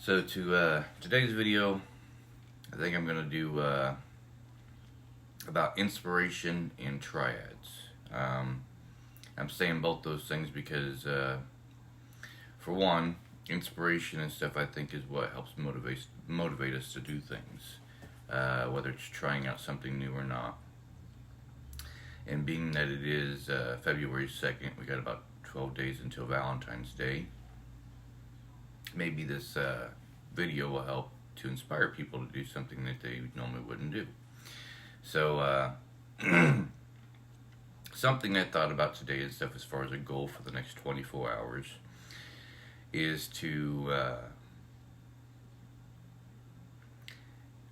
So today's video, I think I'm gonna do about inspiration and triads. I'm saying both those things because, for one, inspiration and stuff I think is what helps motivate us to do things, whether it's trying out something new or not. And being that it is February 2nd, we got about 12 days until Valentine's Day. Maybe this video will help to inspire people to do something that they normally wouldn't do. So, something I thought about today and stuff as far as a goal for the next 24 hours is to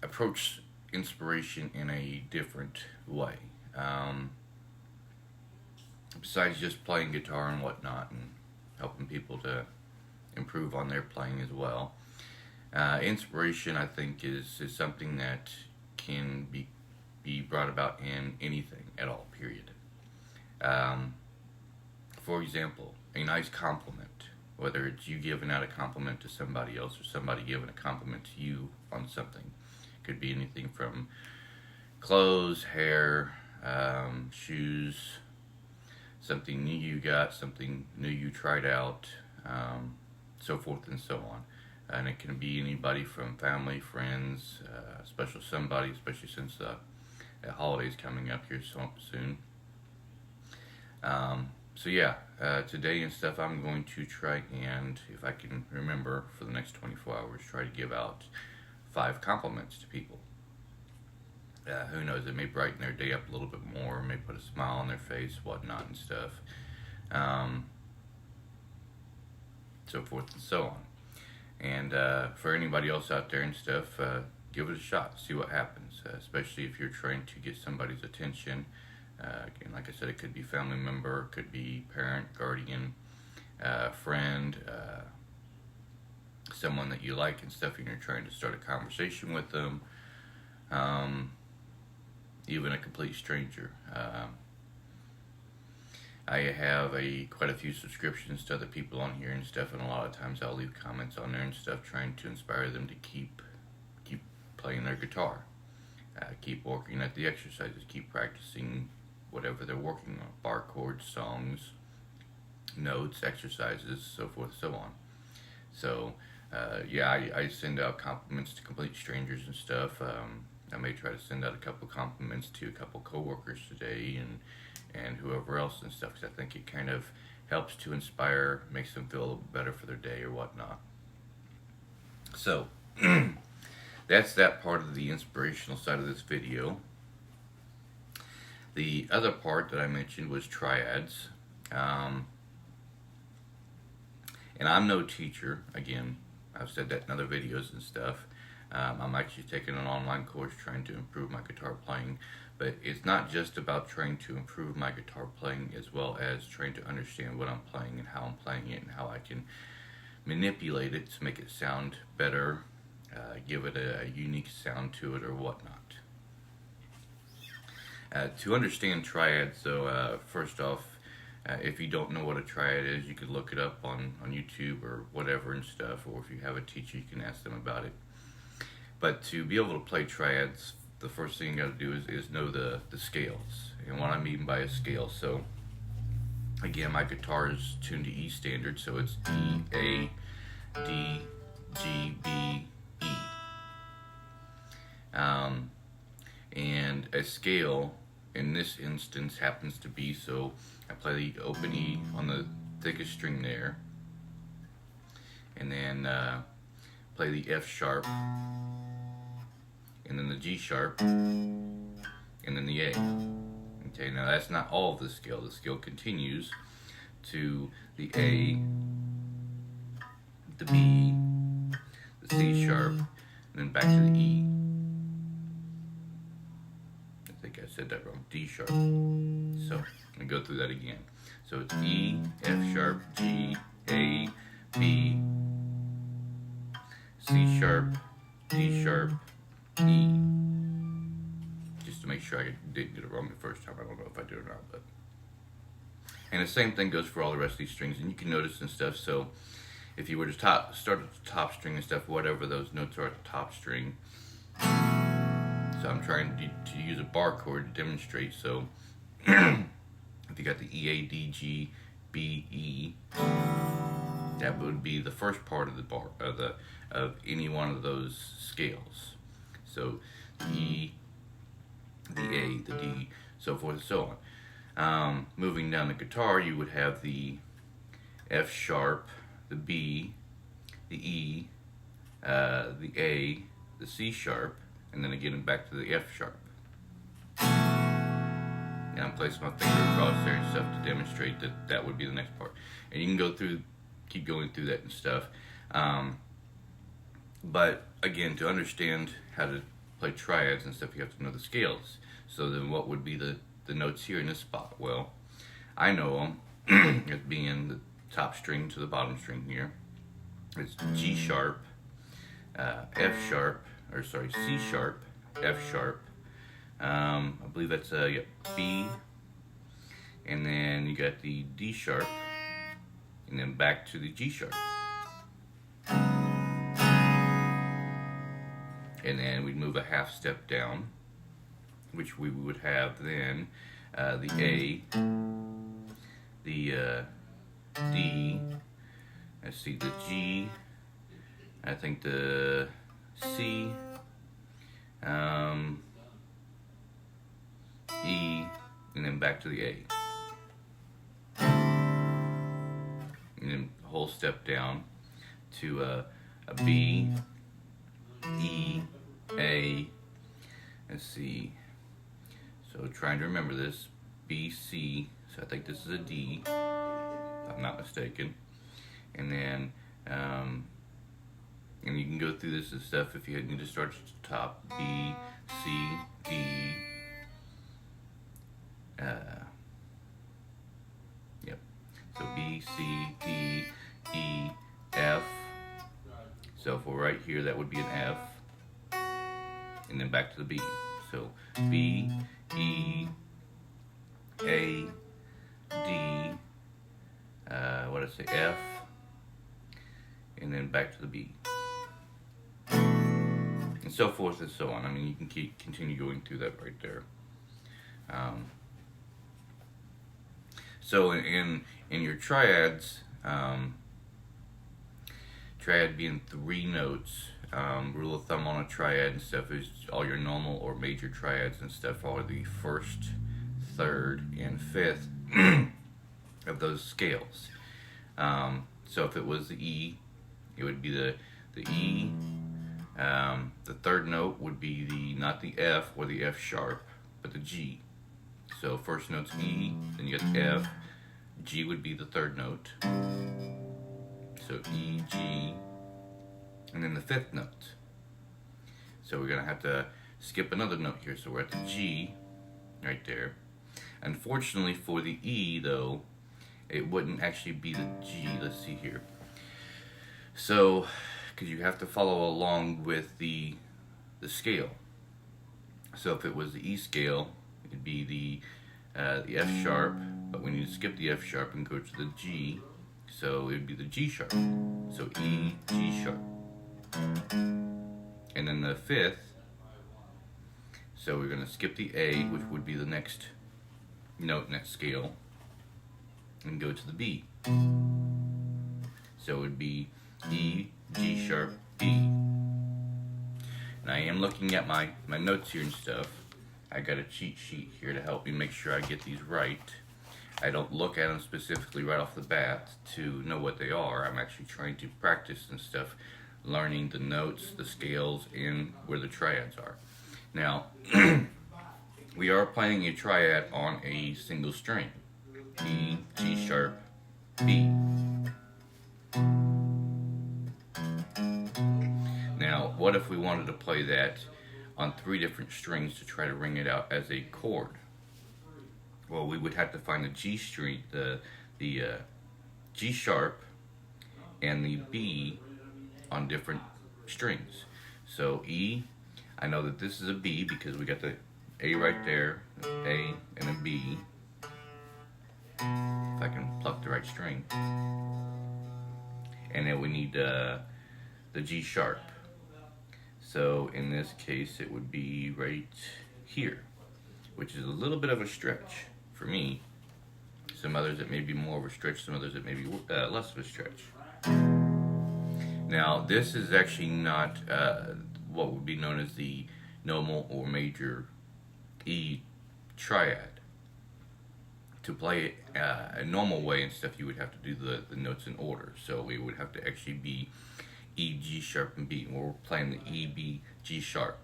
approach inspiration in a different way. Besides just playing guitar and whatnot and helping people to improve on their playing as well. Inspiration, I think, is something that can be brought about in anything at all, period. For example, a nice compliment, whether it's you giving out a compliment to somebody else or somebody giving a compliment to you on something. Could be anything from clothes, hair, shoes, something new you got, something new you tried out, so forth and so on. And it can be anybody from family, friends, special somebody, especially since the holiday's coming up here so soon. So yeah, today and stuff I'm going to try and, if I can remember, for the next 24 hours, try to give out 5 compliments to people. Who knows, it may brighten their day up a little bit more, may put a smile on their face, whatnot and stuff. So forth and so on. And for anybody else out there and stuff, give it a shot, see what happens, especially if you're trying to get somebody's attention. Again, like I said, it could be family member, it could be parent, guardian, friend, someone that you like and stuff, and you're trying to start a conversation with them, even a complete stranger. I have quite a few subscriptions to other people on here and stuff, and a lot of times I'll leave comments on there and stuff trying to inspire them to keep playing their guitar, keep working at the exercises, keep practicing whatever they're working on, bar chords, songs, notes, exercises, so forth, so on. So yeah, I send out compliments to complete strangers and stuff. I may try to send out a couple compliments to a couple coworkers today and whoever else and stuff, because I think it kind of helps to inspire, makes them feel a little better for their day or whatnot. So that's that part of the inspirational side of this video. The other part that I mentioned was triads. And I'm no teacher. Again, I've said that in other videos and stuff. I'm actually taking an online course trying to improve my guitar playing, but it's not just about trying to improve my guitar playing as well as trying to understand what I'm playing and how I'm playing it and how I can manipulate it to make it sound better, give it a unique sound to it or whatnot. To understand triads, though, first off, if you don't know what a triad is, you could look it up on YouTube or whatever and stuff, or if you have a teacher, you can ask them about it. But to be able to play triads, the first thing you got to do is know the scales, and what I mean by a scale. So, again, my guitar is tuned to E standard, so it's E, A, D, G, B, E. And a scale in this instance happens to be, so I play the open E on the thickest string there, and then play the F sharp, and then the G sharp, and then the A. Okay, now that's not all of the scale. The scale continues to the A, the B, the C sharp, and then back to the E. I think I said that wrong. D sharp. So let me go through that again. So it's E, F sharp, G, A, B, C sharp, D sharp, E. Just to make sure I didn't get it wrong the first time. I don't know if I did or not, but. And the same thing goes for all the rest of these strings, and you can notice and stuff. So if you were to start at the top string and stuff, whatever those notes are at the top string. So I'm trying to use a bar chord to demonstrate. So if you got the E, A, D, G, B, E, that would be the first part of the bar of any one of those scales. So the E, the A, the D, so forth and so on. Moving down the guitar, you would have the F sharp, the B, the E, the A, the C sharp, and then again back to the F sharp. And I'm placing my finger across there and stuff to demonstrate that that would be the next part. And you can go through, keep going through that and stuff. But again, to understand how to play triads and stuff, you have to know the scales. So then what would be the notes here in this spot? Well, I know them as being the top string to the bottom string here. It's G sharp, F sharp, or sorry, C sharp, F sharp. I believe that's B, and then you got the D sharp, and then back to the G sharp. And then we'd move a half step down, which we would have then the A, the D, let's see, the G, I think the C, E, and then back to the A. And then a whole step down to a B, E, A, let's see, so trying to remember this, B, C, so I think this is a D, if I'm not mistaken, and then, and you can go through this and stuff if you need to start at the top, B, C, D, yep, so B, C, D, E, F, so for right here that would be an F, and then back to the B, so B, E, A, D, what did I say, F, and then back to the B, and so forth and so on. I mean, you can continue going through that right there. So in your triads, triad being 3 notes, rule of thumb on a triad and stuff is all your normal or major triads and stuff are the 1st, 3rd, and 5th of those scales. So if it was the E, it would be the E. The 3rd note would be not the F or the F sharp, but the G. So first note's E, then you got the F. G would be the 3rd note. So E, G, and then the 5th note. So we're gonna have to skip another note here. So we're at the G, right there. Unfortunately for the E though, it wouldn't actually be the G. Let's see here. So, because you have to follow along with the scale. So if it was the E scale, it'd be the F sharp, but we need to skip the F sharp and go to the G. So it would be the G sharp. So E, G sharp. And then the 5th, so we're going to skip the A, which would be the next note in that scale, and go to the B. So it would be E, G sharp, B. And I am looking at my notes here and stuff. I got a cheat sheet here to help me make sure I get these right. I don't look at them specifically right off the bat to know what they are. I'm actually trying to practice and stuff, learning the notes, the scales, and where the triads are. Now, we are playing a triad on a single string. E, G sharp, B. Now, what if we wanted to play that on 3 different strings to try to ring it out as a chord? Well, we would have to find the G string, the G sharp, and the B on different strings. So E, I know that this is a B because we got the A right there, A, and a B. If I can pluck the right string. and then we need the G sharp. So in this case, it would be right here, which is a little bit of a stretch for me. Some others it may be more of a stretch, some others it may be less of a stretch. Now, this is actually not what would be known as the normal or major E triad. To play it a normal way and stuff, you would have to do the notes in order. So it would have to actually be E, G sharp, and B. We're playing the E, B, G sharp.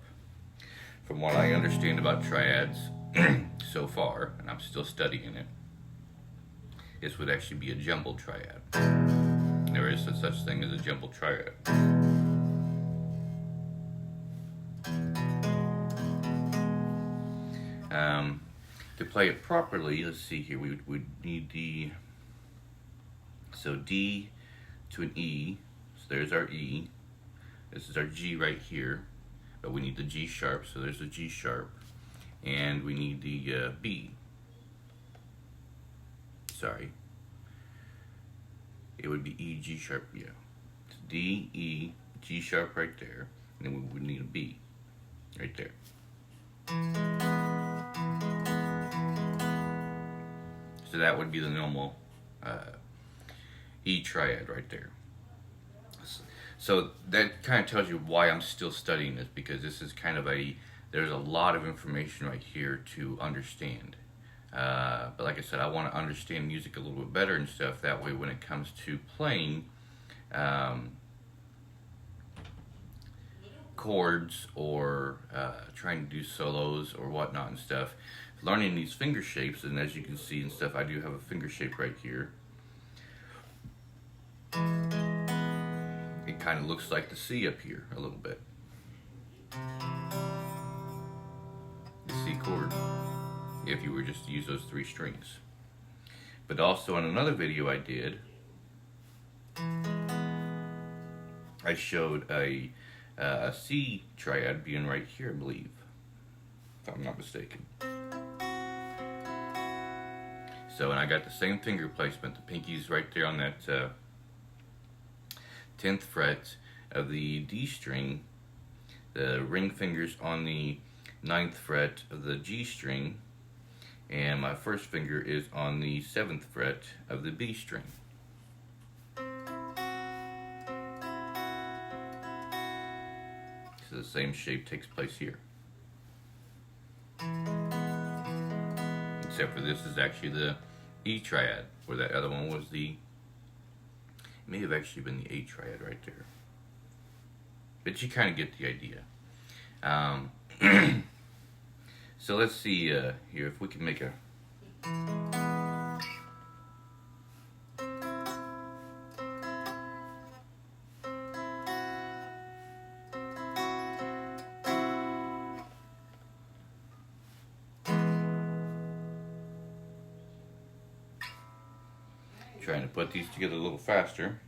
From what I understand about triads so far, and I'm still studying it, this would actually be a jumbled triad. There is a such thing as a jumbled triad. To play it properly, let's see here, we would need the, so D to an E, so there's our E, this is our G right here, but we need the G sharp, so there's the G sharp, and we need the B. Sorry, it would be E, G sharp, yeah. It's D, E, G sharp right there, and then we would need a B right there. So that would be the normal E triad right there. So that kind of tells you why I'm still studying this, because this is kind of there's a lot of information right here to understand. But like I said, I want to understand music a little bit better and stuff. That way when it comes to playing chords or trying to do solos or whatnot and stuff, learning these finger shapes, and as you can see and stuff, I do have a finger shape right here. It kind of looks like the C up here a little bit. The C chord, if you were just to use those 3 strings. But also in another video I did, I showed a C triad being right here, I believe, if I'm not mistaken. So, and I got the same finger placement, the pinky's right there on that 10th fret of the D string, the ring fingers on the 9th fret of the G string, and my first finger is on the 7th fret of the B string. So the same shape takes place here. Except for this is actually the E triad, where that other one was it may have actually been the A triad right there. But you kind of get the idea. So let's see here if we can make a... Trying to put these together a little faster.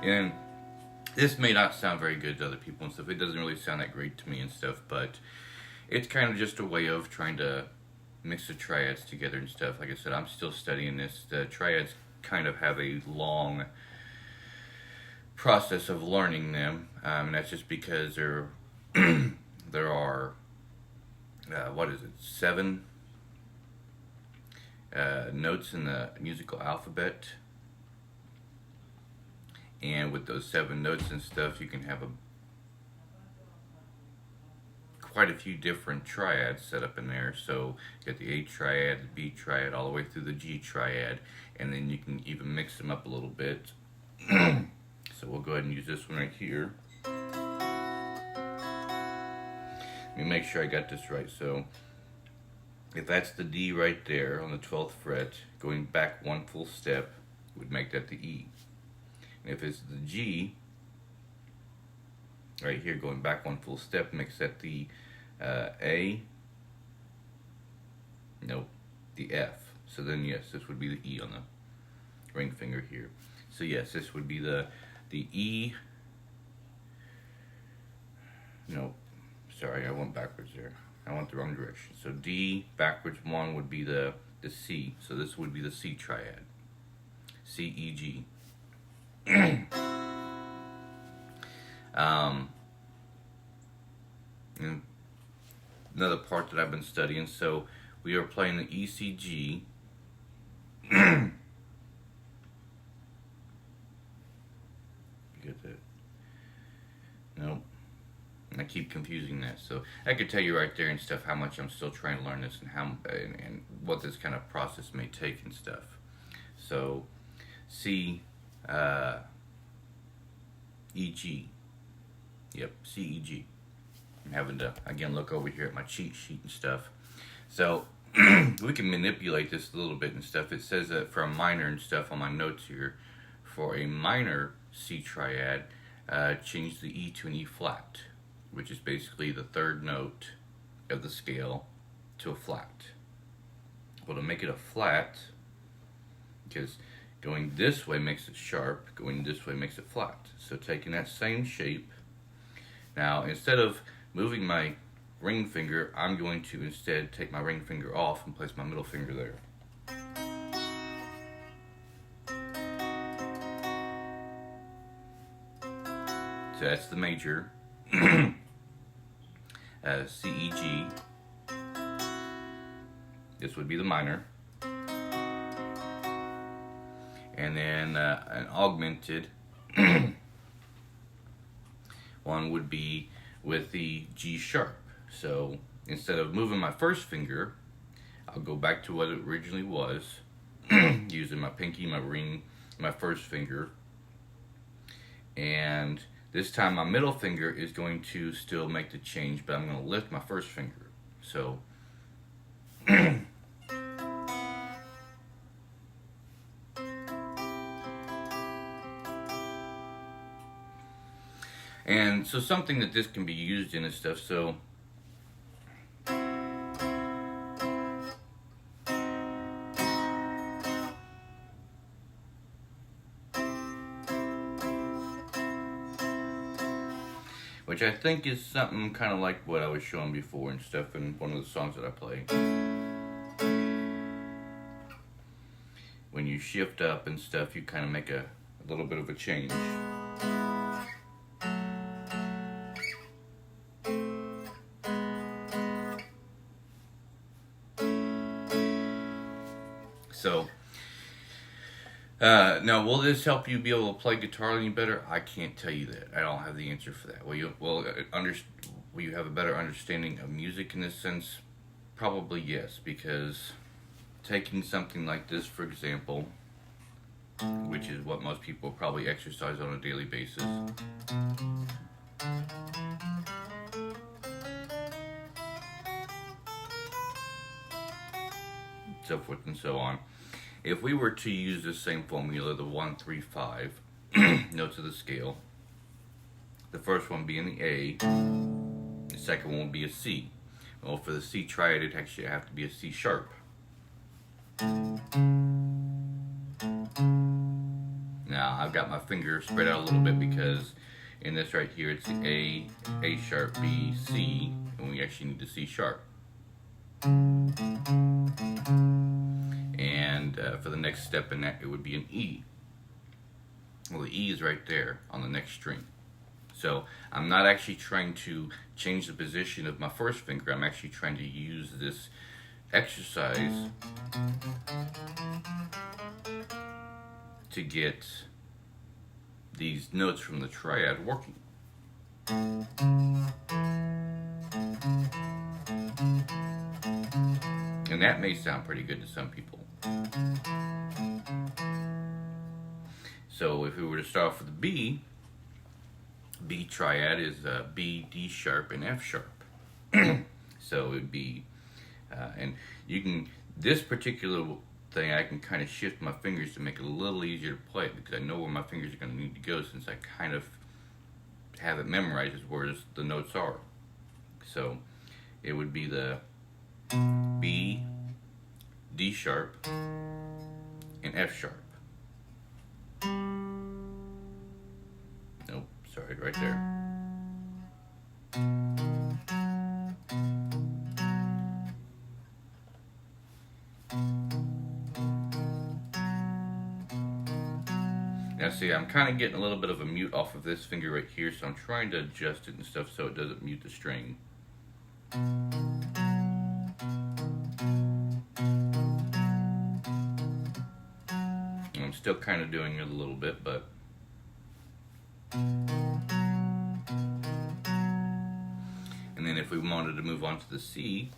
And this may not sound very good to other people and stuff. It doesn't really sound that great to me and stuff, but it's kind of just a way of trying to mix the triads together and stuff. Like I said, I'm still studying this. The triads kind of have a long process of learning them, and that's just because there are what is it, 7 notes in the musical alphabet, and with those 7 notes and stuff, you can have quite a few different triads set up in there. So you got the A triad, the B triad, all the way through the G triad, and then you can even mix them up a little bit. So we'll go ahead and use this one right here. Let me make sure I got this right. So if that's the D right there on the 12th fret, going back 1 full step would make that the E. And if it's the G right here, going back 1 full step, makes that the A, Nope. The F. So then yes, this would be the E on the ring finger here. So yes, this would be the E. Nope. Sorry, I went backwards there. I went the wrong direction. So D backwards 1 would be the C. So this would be the C triad. C, E, G. And another part that I've been studying. So we are playing the ECG. Get that? Nope. I keep confusing that. So I could tell you right there and stuff how much I'm still trying to learn this and how and what this kind of process may take and stuff. So C, E, G. Yep, C, E, G. I'm having to again look over here at my cheat sheet and stuff. So we can manipulate this a little bit and stuff. It says that for a minor and stuff on my notes here, for a minor C triad, change the E to an E flat, which is basically the third note of the scale to a flat. Well, to make it a flat, because going this way makes it sharp, going this way makes it flat. So taking that same shape, now instead of moving my ring finger, I'm going to instead take my ring finger off and place my middle finger there. So that's the major. C, E, G. This would be the minor. And then an augmented one would be with the G sharp. So instead of moving my first finger, I'll go back to what it originally was, using my pinky, my ring, my first finger. And this time my middle finger is going to still make the change, but I'm going to lift my first finger. So and so something that this can be used in and stuff. So which I think is something kind of like what I was showing before and stuff in one of the songs that I play. When you shift up and stuff, you kind of make a little bit of a change. So, now will this help you be able to play guitar any better? I can't tell you that. I don't have the answer for that. Will you have a better understanding of music in this sense? Probably yes, because taking something like this, for example, which is what most people probably exercise on a daily basis. So forth and so on. If we were to use the same formula, the 1, 3, 5 notes of the scale, the first one being the A, the second one would be a C. Well, for the C triad, it actually have to be a C sharp. Now, I've got my finger spread out a little bit because in this right here, it's the A sharp, B, C, and we actually need the C sharp. And for the next step in that, it would be an E. Well, the E is right there on the next string. So I'm not actually trying to change the position of my first finger. I'm actually trying to use this exercise to get these notes from the triad working. And that may sound pretty good to some people. So if we were to start off with the B triad is B, D sharp, and F sharp. So it would be, and you can, this particular thing, I can kind of shift my fingers to make it a little easier to play because I know where my fingers are going to need to go since I kind of have it memorized as where the notes are. So it would be the B, D sharp, and F sharp. Nope, sorry, right there. Now see, I'm kind of getting a little bit of a mute off of this finger right here, so I'm trying to adjust it and stuff so it doesn't mute the string. I'm still kind of doing it a little bit, but and then if we wanted to move on to the C,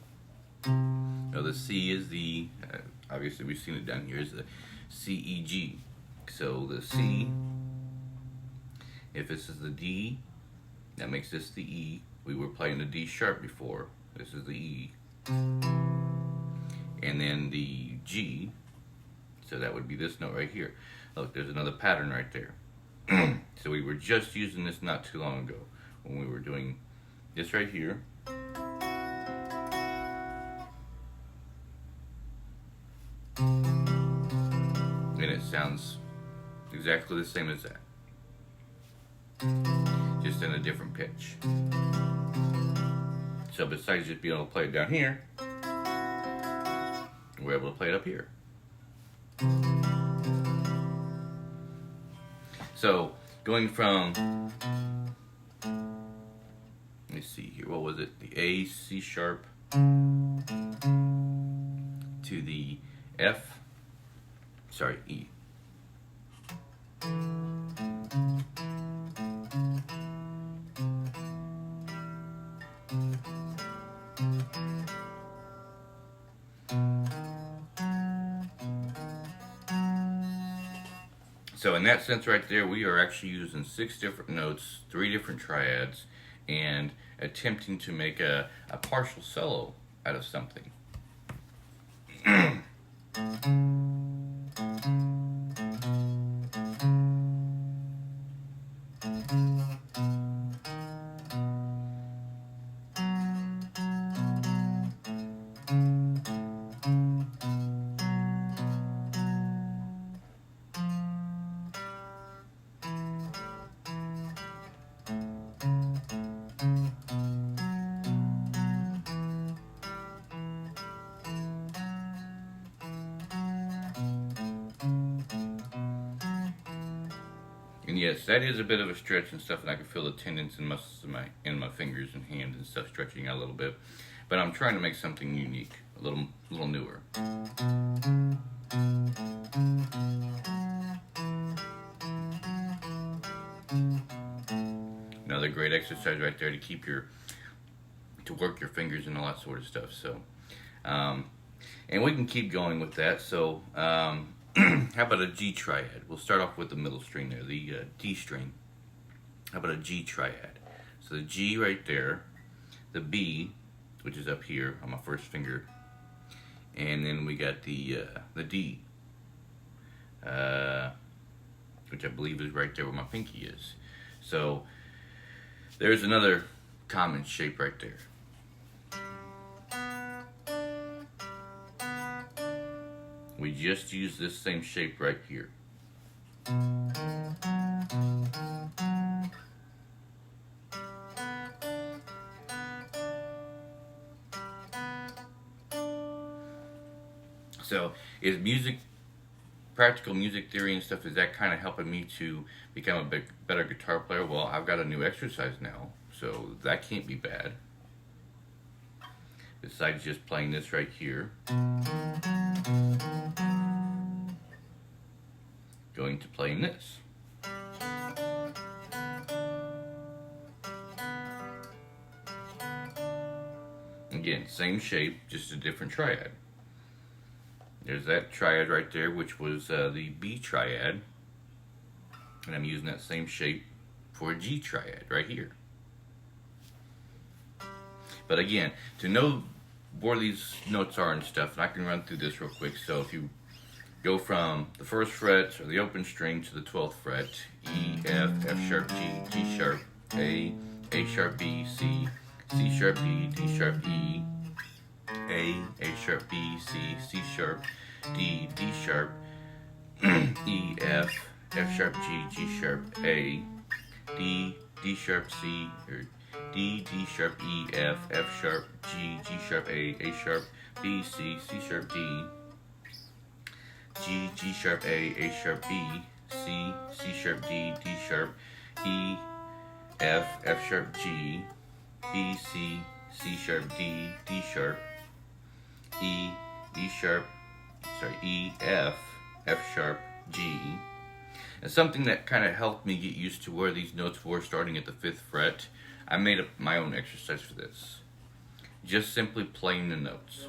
now the C is the, obviously we've seen it down here, is the C, E, G. So the C, if this is the D, that makes this the E. We were playing the D sharp before. This is the E. And then the G, so that would be this note right here. Look, there's another pattern right there. So we were just using this not too long ago when we were doing this right here. And it sounds exactly the same as that, just in a different pitch. So besides just being able to play it down here, we're able to play it up here. So going from, let me see here, what was it? The A, C sharp to the F, sorry, E. So in that sense right there, we are actually using 6 different notes, 3 different triads, and attempting to make a partial solo out of something. And yes, that is a bit of a stretch and stuff, and I can feel the tendons and muscles in my fingers and hands and stuff stretching out a little bit. But I'm trying to make something unique, a little newer. Another great exercise right there to work your fingers and all that sort of stuff. So, and we can keep going with that. So, how about a G triad? We'll start off with the middle string there, the D string. How about a G triad? So the G right there, the B, which is up here on my first finger, and then we got the D, which I believe is right there where my pinky is. So there's another common shape right there. We just use this same shape right here. So is practical music theory and stuff, is that kind of helping me to become a better guitar player? Well, I've got a new exercise now, so that can't be bad. Besides just playing this right here. Going to playing this. Again, same shape, just a different triad. There's that triad right there, which was the B triad. And I'm using that same shape for a G triad right here. But again, to know where these notes are and stuff, and I can run through this real quick. So if you go from the first fret or the open string to the 12th fret, E, F, F sharp, G, G sharp, A sharp, B, C, C sharp, D, D sharp, E, A sharp, B, C, C sharp, D, D sharp, E, F sharp, G, G sharp, A, D, D sharp, C, or D, D sharp, E, F sharp, G, G sharp, A sharp, B, C, C sharp, D, G, G sharp, A sharp, B, C, C sharp, D, D sharp, E, F sharp, G, B, C, C sharp, D, D sharp, E, E sharp, E, F sharp, G. And something that kind of helped me get used to where these notes were starting at the 5th fret, I made up my own exercise for this. Just simply playing the notes.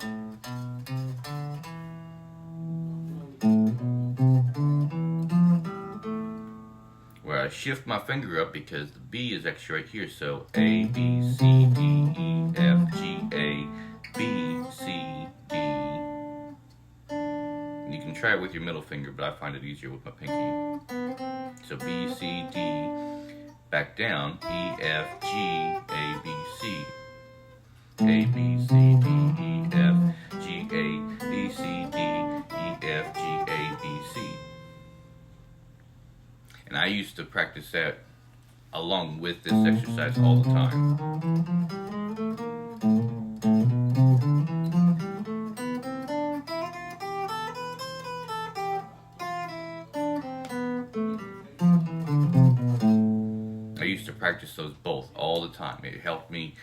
Where I shift my finger up because the B is actually right here, so A, B, C, D, E, F, G, A, B, C, D. And you can try it with your middle finger, but I find it easier with my pinky. So B, C, D, back down, E, F, G, A, B, C. A, B, C, D, E, F, G, A, B, C, D, E, F, G, A, B, C. And I used to practice that along with this exercise all the time. I used to practice those both all the time. It helped me,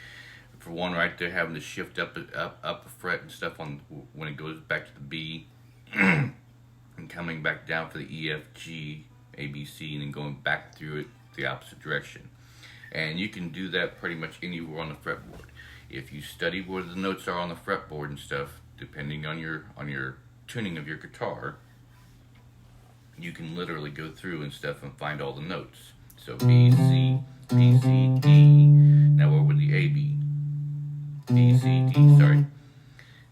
for one, right there, having to shift up a fret and stuff on when it goes back to the B, and coming back down for the E, F, G, A, B, C, and then going back through it the opposite direction. And you can do that pretty much anywhere on the fretboard. If you study where the notes are on the fretboard and stuff, depending on your tuning of your guitar, you can literally go through and stuff and find all the notes. So B, C, B, C, D. Now where would the A be? B, C, D, sorry.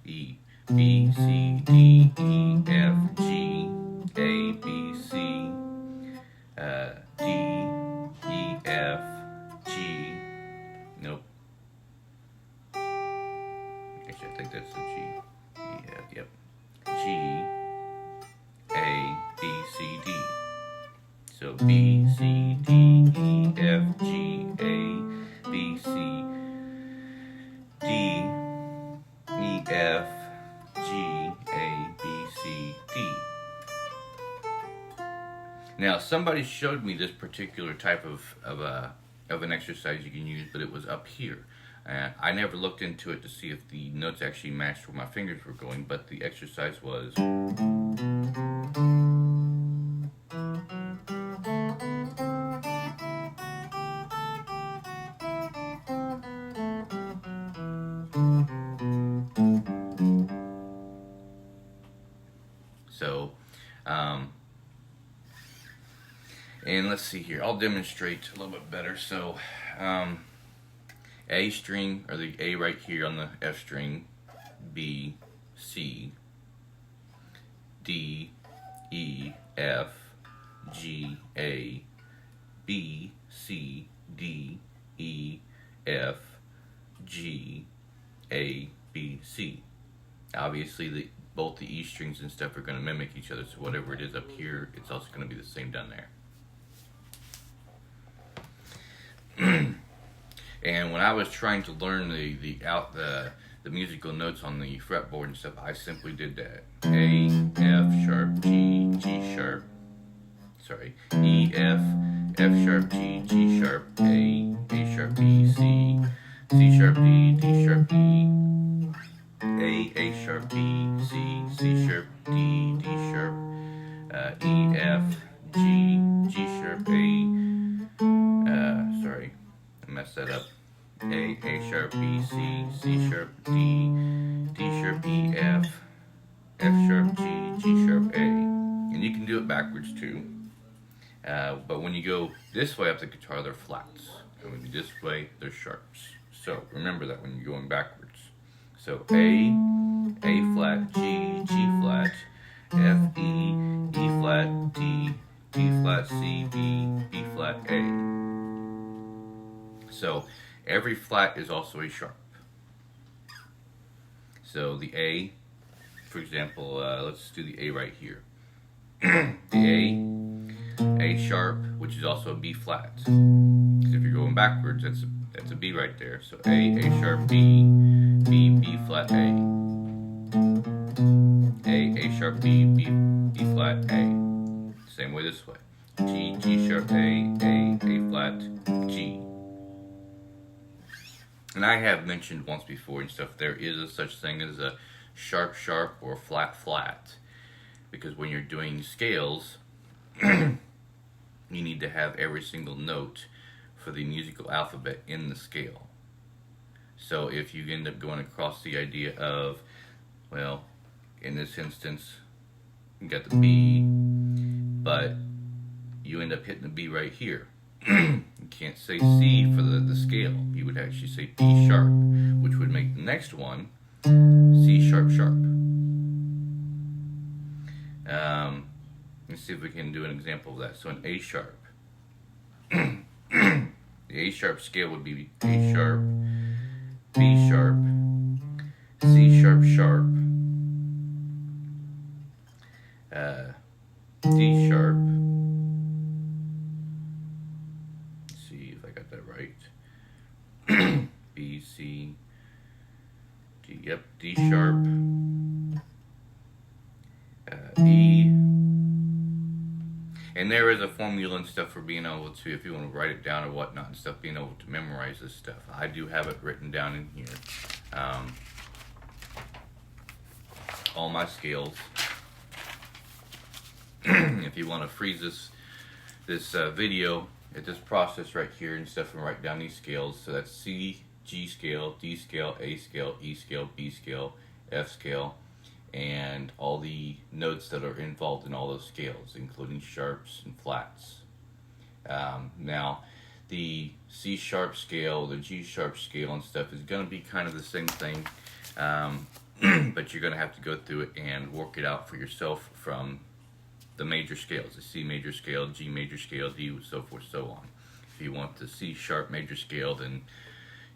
E, B, C, D, E, F, G, A, B, C, D, E, F, G. Nope. Actually, I think that's the G. E, F, yep. G, A, B, C, D. So B, C, D, E, F, G, A, B, C, D, E, F, G, A, B, C, D. Now, somebody showed me this particular type of an exercise you can use, but it was up here. I never looked into it to see if the notes actually matched where my fingers were going, but the exercise was... So, and let's see here, I'll demonstrate a little bit better. So, A string, or the A right here on the F string, B, C, D, E, F, G, A, B, C, D, E, F, G, A, B, C. Obviously, both the E strings and stuff are going to mimic each other, so whatever it is up here, it's also going to be the same down there. And when I was trying to learn the musical notes on the fretboard and stuff, I simply did that. A, F sharp, G, G sharp. Sorry, E, F, F sharp, G, G sharp, A sharp, B, C, C sharp, D, D sharp, E, A sharp, B, C, C sharp, D, D sharp, E, F, G, G sharp, A. Sorry, I messed that up. A sharp, B, C, C sharp, D, D sharp, E, F, F sharp, G, G sharp, A. And you can do it backwards too. But when you go this way up the guitar, they're flats. And when you this way, they're sharps. So remember that when you're going backwards. So A flat, G, G flat, F, E, E flat, D, D flat, C, B, B flat, A. So every flat is also a sharp. So the A, for example, let's do the A right here. The A sharp, which is also a B flat. Because if you're going backwards, that's a B right there. So A sharp, B, B flat, A sharp, B flat, A. Same way this way. G sharp, A flat, G. And I have mentioned once before and stuff, there is a such thing as a sharp or flat. Because when you're doing scales, you need to have every single note for the musical alphabet in the scale. So if you end up going across the idea of, well, in this instance, you got the B, but you end up hitting the B right here. You can't say C for the scale. You would actually say B sharp, which would make the next one C sharp. Let's see if we can do an example of that. So an A sharp. The A sharp scale would be A sharp, B sharp, C sharp, D sharp. Let's see if I got that right. B, C, D, yep, D sharp, E. And there is a formula and stuff for being able to, if you want to write it down or whatnot and stuff, being able to memorize this stuff. I do have it written down in here. All my scales. If you want to freeze this video at this process right here and stuff and write down these scales. So that's C, G scale, D scale, A scale, E scale, B scale, F scale, and all the notes that are involved in all those scales, including sharps and flats. Now, the C sharp scale, the G sharp scale and stuff is going to be kind of the same thing, but you're going to have to go through it and work it out for yourself from the major scales, the C major scale, G major scale, D, so forth, so on. If you want the C sharp major scale, then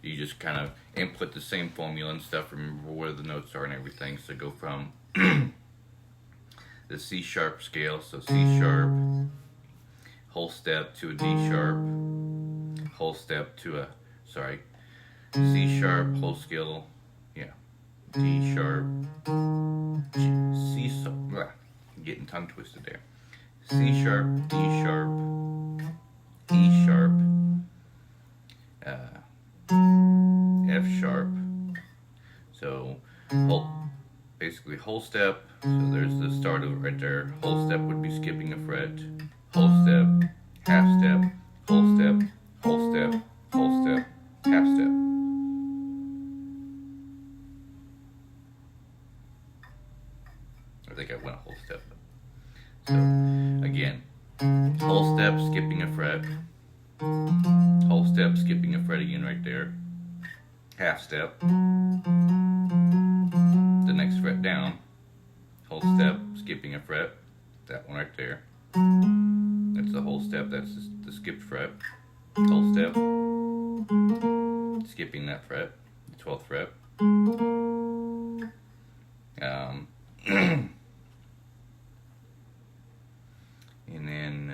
you just kind of input the same formula and stuff, remember where the notes are and everything. So go from the C sharp scale, so C sharp, whole step to a D sharp, whole step to a, C sharp, whole scale, yeah, D sharp, C sharp, getting tongue twisted there. C sharp, D sharp, E sharp, F sharp. So basically whole step. So there's the start of it right there. Whole step would be skipping a fret. Whole step, half step, whole step, whole step, whole step, half step. I think I went a whole step. So again, whole step, skipping a fret. Whole step, skipping a fret again right there. Half step. The next fret down. Whole step, skipping a fret. That one right there. That's the whole step, that's the skipped fret. Whole step. Skipping that fret. The 12th fret. And then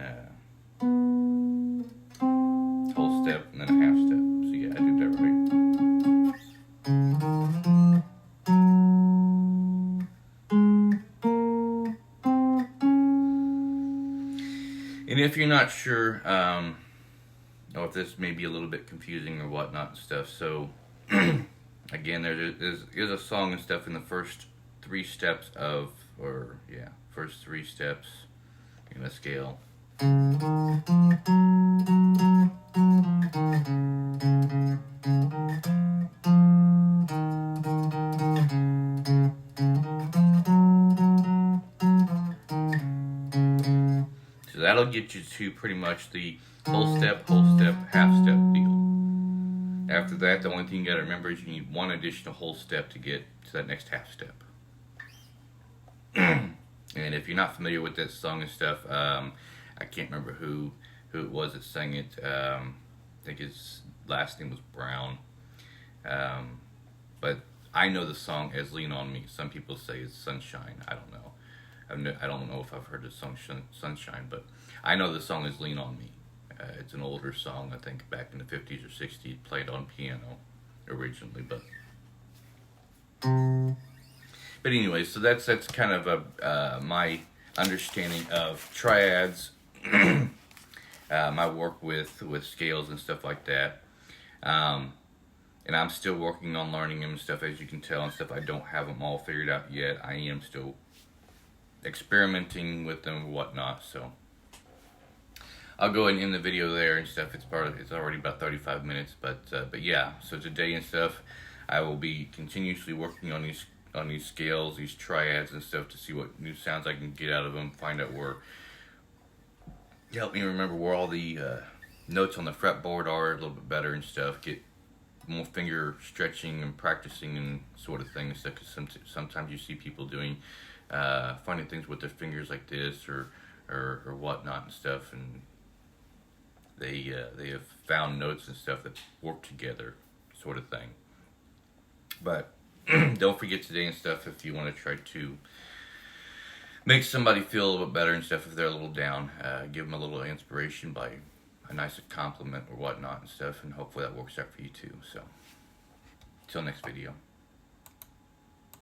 whole step and then a half step. So yeah, I did that right. And if you're not sure, or if this may be a little bit confusing or whatnot and stuff, so again, there is a song and stuff in the first three steps of, first three steps in a scale. So that'll get you to pretty much the whole step, half step deal. After that, the only thing you gotta remember is you need one additional whole step to get to that next half step. And if you're not familiar with that song and stuff, I can't remember who it was that sang it. I think his last name was Brown. But I know the song as Lean On Me. Some people say it's Sunshine. I don't know. I don't know if I've heard the song Sunshine, but I know the song is Lean On Me. It's an older song, I think, back in the 50s or 60s, played on piano originally. But anyway, so that's kind of my understanding of triads, my work with scales and stuff like that. And I'm still working on learning them and stuff, as you can tell, and stuff. I don't have them all figured out yet. I am still experimenting with them and whatnot, so I'll go ahead and end the video there and stuff. It's already about 35 minutes, but yeah. So today and stuff, I will be continuously working on these scales, these triads and stuff, to see what new sounds I can get out of them. Find out help me remember where all the notes on the fretboard are a little bit better and stuff. Get more finger stretching and practicing and sort of thing and stuff. Because sometimes you see people doing funny things with their fingers like this or whatnot and stuff, and they have found notes and stuff that work together, sort of thing. But don't forget today and stuff, if you want to try to make somebody feel a little bit better and stuff, if they're a little down, give them a little inspiration by a nice compliment or whatnot and stuff, and hopefully that works out for you too. So, till next video.